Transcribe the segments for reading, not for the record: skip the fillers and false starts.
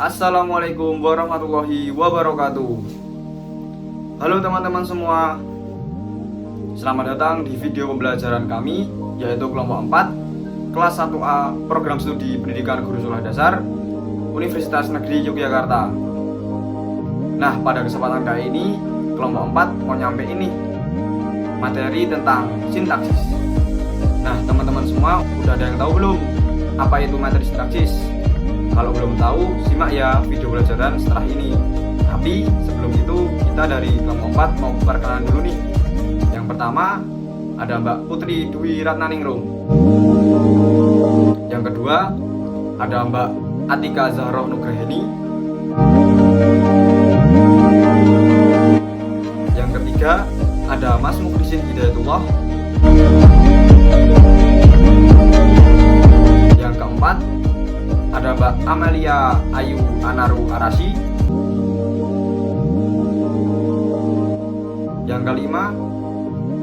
Assalamualaikum warahmatullahi wabarakatuh. Halo teman-teman semua, selamat datang di video pembelajaran kami, yaitu kelompok 4 kelas 1A program studi pendidikan guru sekolah dasar Universitas Negeri Yogyakarta. Nah, pada kesempatan kali ini kelompok 4 mau nyampe ini materi tentang sintaksis. Nah, teman-teman semua udah ada yang tahu belum apa itu materi sintaksis? Kalau belum tahu, simak ya video pelajaran setelah ini. Tapi sebelum itu, kita dari kelompok 4 mau perkenalan dulu nih. Yang pertama, ada Mbak Putri Dwi Ratnaningrum. Yang kedua, ada Mbak Atika Zahroh Nugraheni. Yang ketiga, ada Mas Mukhlisin Hidayatullah. Yang keempat, ada Mbak Amalia Ayu Anaru Arasi. Yang kelima,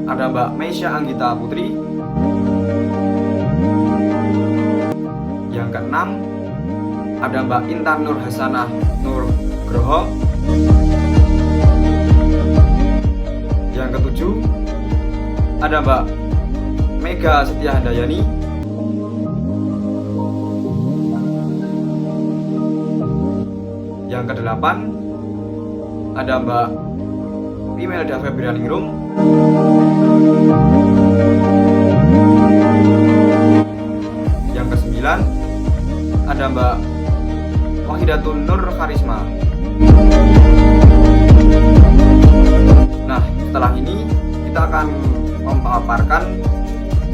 ada Mbak Meisya Anggita Putri. Yang keenam, ada Mbak Intan Nur Hasanah Nur Groho. Yang ketujuh, ada Mbak Mega Setia Handayani. Yang kedelapan, ada Mbak Imelda Febrianingrum. Yang kesembilan, ada Mbak Wahidatun Nur Karisma. Nah, setelah ini kita akan memaparkan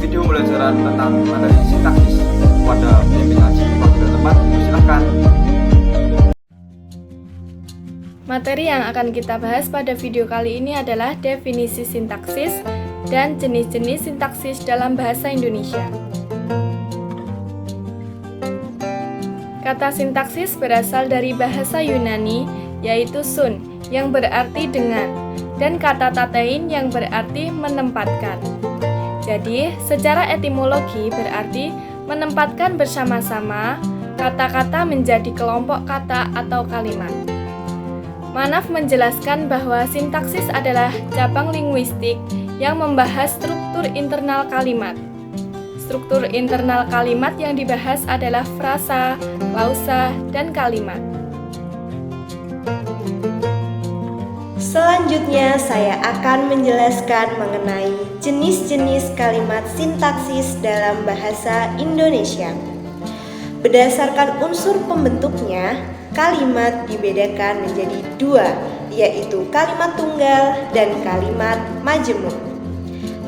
video pembelajaran tentang materi sintaksis pada pembimbing ngaji. Waktu dan tempat, silahkan. Materi yang akan kita bahas pada video kali ini adalah definisi sintaksis dan jenis-jenis sintaksis dalam bahasa Indonesia. Kata sintaksis berasal dari bahasa Yunani, yaitu sun, yang berarti dengan, dan kata tatein yang berarti menempatkan. Jadi, secara etimologi berarti menempatkan bersama-sama kata-kata menjadi kelompok kata atau kalimat. Manaf menjelaskan bahwa sintaksis adalah cabang linguistik yang membahas struktur internal kalimat. Struktur internal kalimat yang dibahas adalah frasa, klausa, dan kalimat. Selanjutnya saya akan menjelaskan mengenai jenis-jenis kalimat sintaksis dalam bahasa Indonesia. Berdasarkan unsur pembentuknya, kalimat dibedakan menjadi dua, yaitu kalimat tunggal dan kalimat majemuk.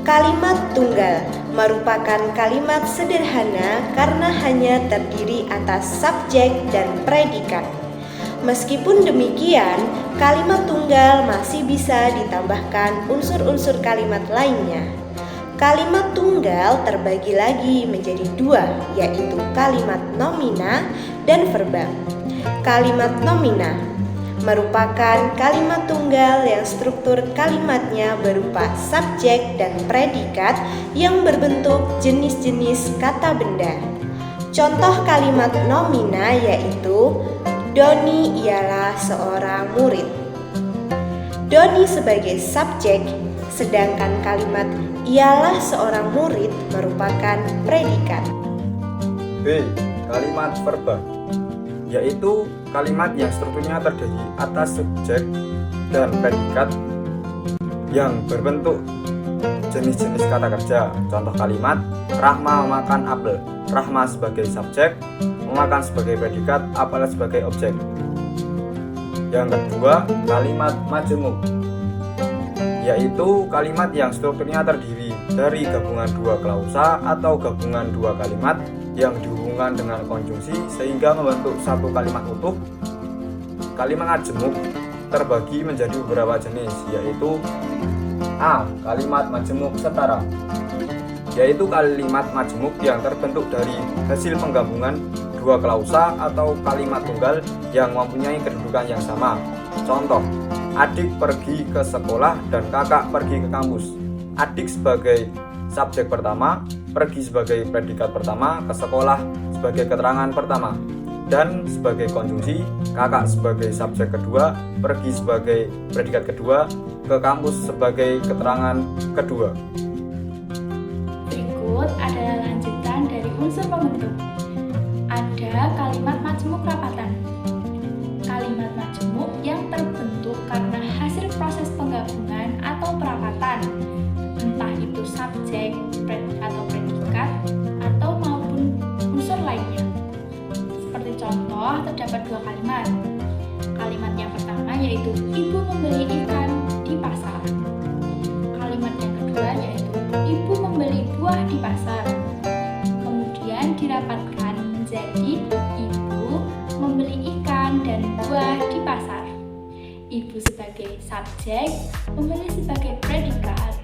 Kalimat tunggal merupakan kalimat sederhana karena hanya terdiri atas subjek dan predikat. Meskipun demikian, kalimat tunggal masih bisa ditambahkan unsur-unsur kalimat lainnya. Kalimat tunggal terbagi lagi menjadi dua, yaitu kalimat nomina dan verbal. Kalimat nomina merupakan kalimat tunggal yang struktur kalimatnya berupa subjek dan predikat yang berbentuk jenis-jenis kata benda. Contoh kalimat nomina yaitu Doni ialah seorang murid. Doni sebagai subjek, sedangkan kalimat ialah seorang murid merupakan predikat. B. Kalimat verbal, yaitu kalimat yang strukturnya terdiri atas subjek dan predikat yang berbentuk jenis-jenis kata kerja. Contoh kalimat Rahma memakan apel. Rahma sebagai subjek, memakan sebagai predikat, apel sebagai objek. Yang kedua, kalimat majemuk, yaitu kalimat yang strukturnya terdiri dari gabungan dua klausa atau gabungan dua kalimat yang dihubungkan dengan konjungsi sehingga membentuk satu kalimat utuh. Kalimat majemuk terbagi menjadi beberapa jenis, yaitu A. Kalimat majemuk setara, yaitu kalimat majemuk yang terbentuk dari hasil penggabungan dua klausa atau kalimat tunggal yang mempunyai kedudukan yang sama. Contoh, adik pergi ke sekolah dan kakak pergi ke kampus. Adik sebagai subjek pertama, pergi sebagai predikat pertama, ke sekolah sebagai keterangan pertama. dan sebagai konjungsi, kakak sebagai subjek kedua, pergi sebagai predikat kedua, ke kampus sebagai keterangan kedua. Berikut adalah lanjutan dari unsur pembentuk. Ada kalimat majemuk rapatan. Kalimat majemuk yang terbentuk karena hasil proses penggabungan atau perapatan, entah itu subjek atau predikat atau maupun unsur lainnya. Seperti contoh, terdapat dua kalimat. Kalimat yang pertama yaitu ibu membeli ikan di pasar. Kalimat yang kedua yaitu ibu membeli buah di pasar. Kemudian dirapatkan menjadi ibu membeli ikan dan buah di pasar. Ibu sebagai subjek, membeli sebagai predikat,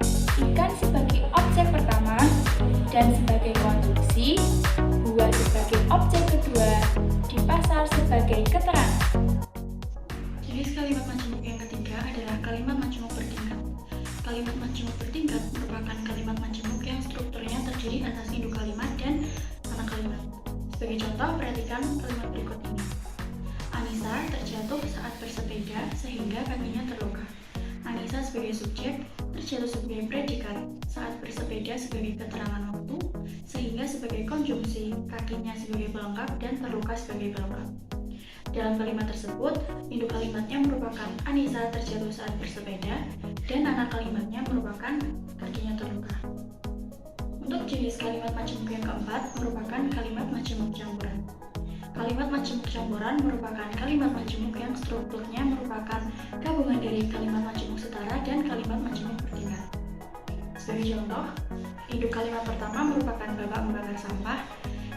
ikan sebagai objek pertama, dan sebagai konjungsi, buah sebagai objek kedua, di pasar sebagai keterangan. Jenis kalimat majemuk yang ketiga adalah kalimat majemuk bertingkat. Kalimat majemuk bertingkat merupakan kalimat majemuk yang strukturnya terdiri atas induk kalimat dan anak kalimat. Sebagai contoh, perhatikan kalimat berikut ini. Anissa terjatuh saat bersepeda sehingga kakinya terluka. Anissa sebagai subjek terjatuh sebagai predikat saat bersepeda sebagai keterangan waktu, sehingga sebagai konjungsi, kakinya sebagai pelengkap dan terluka sebagai pelengkap. Dalam kalimat tersebut, induk kalimatnya merupakan Anissa terjatuh saat bersepeda dan anak kalimatnya merupakan kakinya terluka. Untuk jenis kalimat majemuk yang keempat merupakan kalimat majemuk campuran. Kalimat majemuk campuran merupakan kalimat majemuk yang strukturnya merupakan gabungan dari kalimat majemuk setara dan kalimat majemuk bertingkat. Sebagai contoh, induk kalimat pertama merupakan bapak membakar sampah,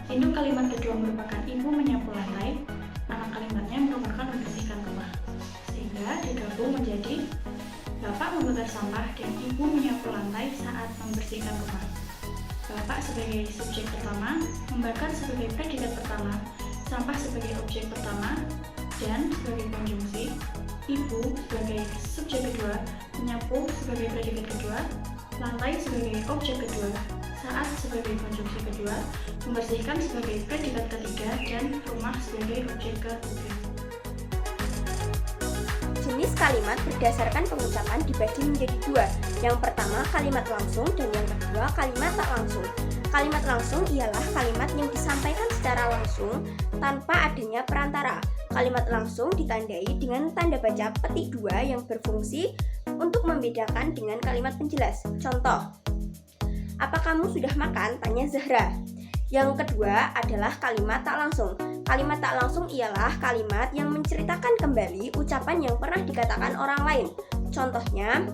induk kalimat kedua merupakan ibu menyapu lantai, anak kalimatnya merupakan membersihkan rumah, sehingga digabung menjadi bapak membakar sampah dan ibu menyapu lantai saat membersihkan rumah. Bapak sebagai subjek pertama, membakar sebagai predikat pertama, sampah sebagai objek pertama, dan sebagai konjungsi, ibu sebagai subjek kedua, menyapu sebagai predikat kedua, lantai sebagai objek kedua, saat sebagai konjungsi kedua, membersihkan sebagai predikat ketiga, dan rumah sebagai objek ketiga. Jenis kalimat berdasarkan pengucapan dibagi menjadi dua. Yang pertama kalimat langsung dan yang kedua kalimat tak langsung. Kalimat langsung ialah kalimat yang disampaikan secara langsung tanpa adanya perantara. Kalimat langsung ditandai dengan tanda baca petik dua yang berfungsi untuk membedakan dengan kalimat penjelas. Contoh, apa kamu sudah makan? Tanya Zahra. Yang kedua adalah kalimat tak langsung. Kalimat tak langsung ialah kalimat yang menceritakan kembali ucapan yang pernah dikatakan orang lain. Contohnya,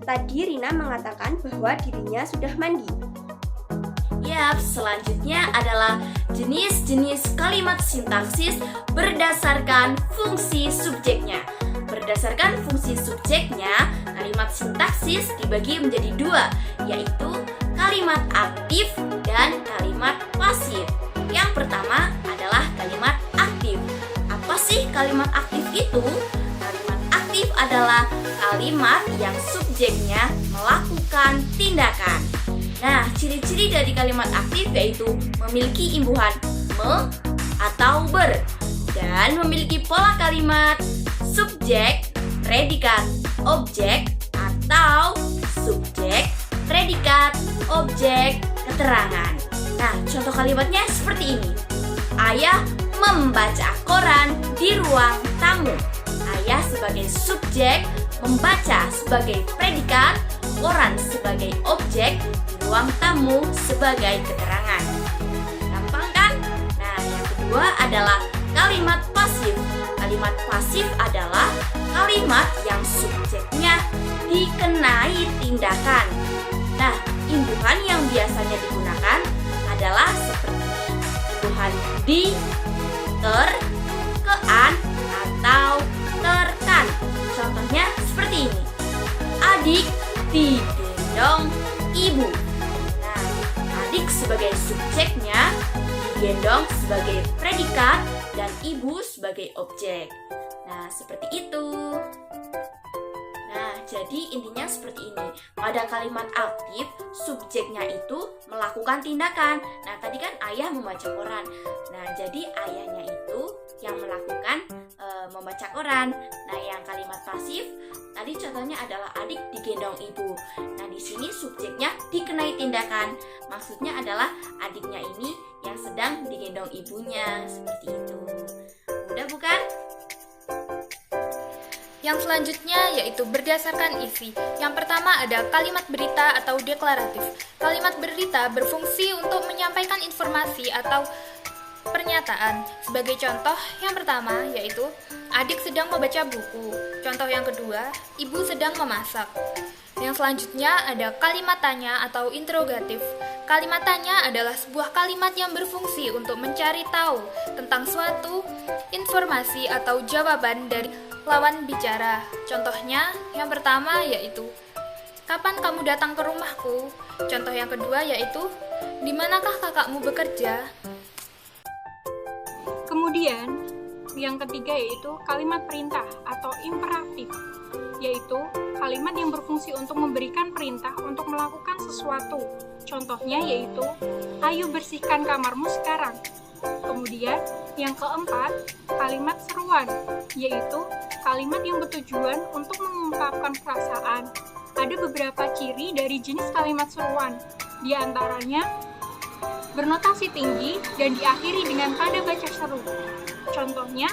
tadi Rina mengatakan bahwa dirinya sudah mandi. Yap, selanjutnya adalah jenis-jenis kalimat sintaksis berdasarkan fungsi subjeknya. Berdasarkan fungsi subjeknya, kalimat sintaksis dibagi menjadi dua, yaitu kalimat aktif dan kalimat pasif. Yang pertama adalah kalimat aktif. Apa sih kalimat aktif itu? Kalimat aktif adalah kalimat yang subjeknya melakukan tindakan. Nah, ciri-ciri dari kalimat aktif yaitu memiliki imbuhan me atau ber dan memiliki pola kalimat subjek, predikat, objek atau subjek, predikat, objek, keterangan. Nah, contoh kalimatnya seperti ini. Ayah membaca koran di ruang tamu. Ayah sebagai subjek, membaca sebagai predikat, koran sebagai objek, di ruang tamu sebagai keterangan. Gampang kan? Nah, yang kedua adalah kalimat pasif. Kalimat pasif adalah kalimat yang subjeknya dikenai tindakan. Nah, imbuhan yang biasanya digunakan adalah seperti imbuhan di, ter, kean, atau terkan. Contohnya seperti ini. Adik digendong ibu. Nah, adik sebagai subjeknya, digendong sebagai predikat, dan ibu sebagai objek. Nah, seperti itu. Nah, jadi intinya seperti ini. Pada kalimat aktif, subjeknya itu melakukan tindakan. Nah, tadi kan ayah membaca koran. Nah, jadi ayahnya itu yang melakukan membaca koran. Nah, yang kalimat pasif tadi contohnya adalah adik digendong ibu. Nah, di sini subjeknya dikenai tindakan. Maksudnya adalah adiknya ini yang sedang digendong ibunya, seperti itu. Mudah bukan? Yang selanjutnya yaitu berdasarkan isi. Yang pertama ada kalimat berita atau deklaratif. Kalimat berita berfungsi untuk menyampaikan informasi atau pernyataan. Sebagai contoh, yang pertama yaitu adik sedang membaca buku. Contoh yang kedua, ibu sedang memasak. Yang selanjutnya ada kalimat tanya atau interrogatif. Kalimat tanya adalah sebuah kalimat yang berfungsi untuk mencari tahu tentang suatu informasi atau jawaban dari lawan bicara. Contohnya, yang pertama yaitu kapan kamu datang ke rumahku? Contoh yang kedua yaitu di manakah kakakmu bekerja? Kemudian, yang ketiga yaitu kalimat perintah atau imperatif, yaitu kalimat yang berfungsi untuk memberikan perintah untuk melakukan sesuatu. Contohnya yaitu, ayo bersihkan kamarmu sekarang. Kemudian, yang keempat, kalimat seruan, yaitu kalimat yang bertujuan untuk mengungkapkan perasaan. Ada beberapa ciri dari jenis kalimat seruan, di antaranya bernotasi tinggi dan diakhiri dengan tanda baca seru. Contohnya,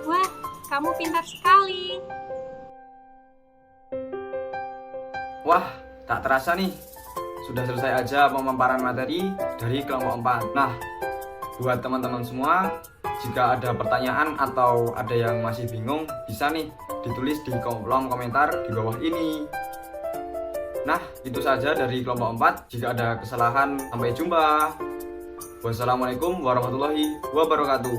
wah, kamu pintar sekali. Wah, tak terasa nih, sudah selesai aja pemaparan materi dari kelompok 4. Nah, buat teman-teman semua, jika ada pertanyaan atau ada yang masih bingung, bisa nih ditulis di kolom komentar di bawah ini. Nah, itu saja dari kelompok 4. Jika ada kesalahan, sampai jumpa. Wassalamualaikum warahmatullahi wabarakatuh.